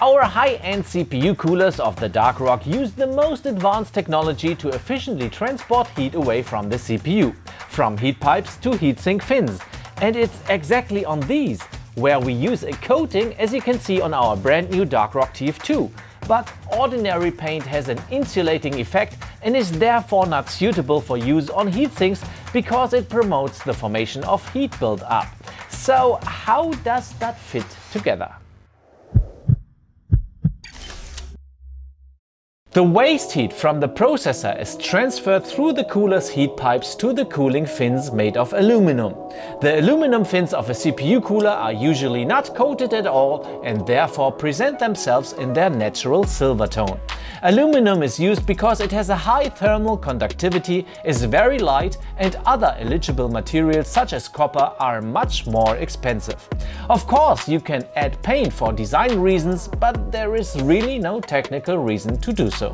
Our high-end CPU coolers of the Dark Rock use the most advanced technology to efficiently transport heat away from the CPU, from heat pipes to heatsink fins. And it's exactly on these where we use a coating, as you can see on our brand new Dark Rock TF2. But ordinary paint has an insulating effect and is therefore not suitable for use on heatsinks because it promotes the formation of heat build-up. So how does that fit together? The waste heat from the processor is transferred through the cooler's heat pipes to the cooling fins made of aluminum. The aluminum fins of a CPU cooler are usually not coated at all and therefore present themselves in their natural silver tone. Aluminum is used because it has a high thermal conductivity, is very light, and other eligible materials such as copper are much more expensive. Of course, you can add paint for design reasons, but there is really no technical reason to do so.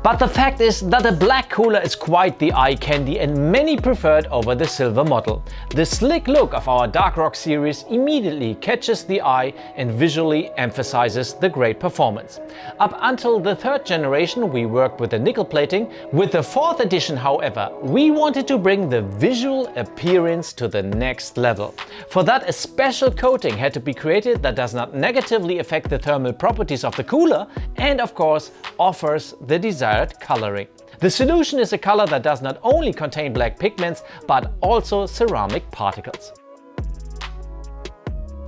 But the fact is that a black cooler is quite the eye candy and many prefer it over the silver model. The slick look of our Dark Rock series immediately catches the eye and visually emphasizes the great performance. Up until the third generation we worked with the nickel plating. With the fourth edition, however, we wanted to bring the visual appearance to the next level. For that, a special coating had to be created that does not negatively affect the thermal properties of the cooler and of course offers the desired coloring. The solution is a color that does not only contain black pigments but also ceramic particles.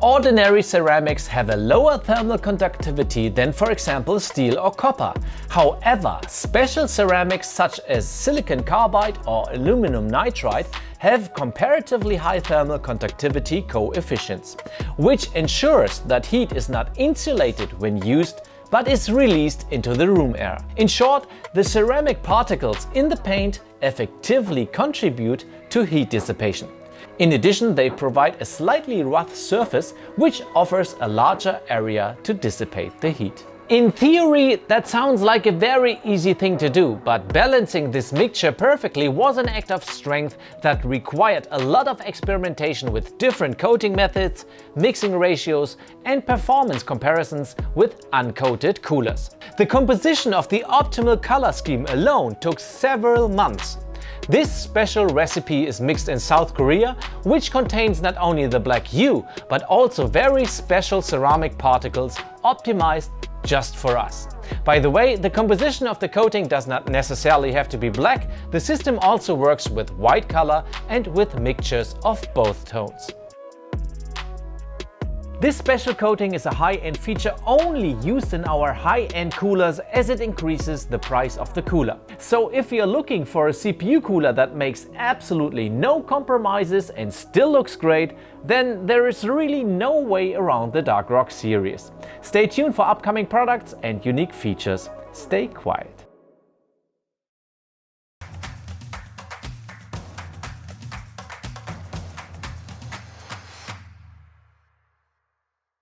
Ordinary ceramics have a lower thermal conductivity than, for example, steel or copper. However, special ceramics such as silicon carbide or aluminum nitride have comparatively high thermal conductivity coefficients, which ensures that heat is not insulated when used but is released into the room air. In short, the ceramic particles in the paint effectively contribute to heat dissipation. In addition, they provide a slightly rough surface which offers a larger area to dissipate the heat. In theory, that sounds like a very easy thing to do, but balancing this mixture perfectly was an act of strength that required a lot of experimentation with different coating methods, mixing ratios and performance comparisons with uncoated coolers. The composition of the optimal color scheme alone took several months. This special recipe is mixed in South Korea, which contains not only the black hue, but also very special ceramic particles optimized just for us. By the way, the composition of the coating does not necessarily have to be black. The system also works with white color and with mixtures of both tones. This special coating is a high-end feature only used in our high-end coolers as it increases the price of the cooler. So if you're looking for a CPU cooler that makes absolutely no compromises and still looks great, then there is really no way around the Dark Rock series. Stay tuned for upcoming products and unique features. Stay quiet.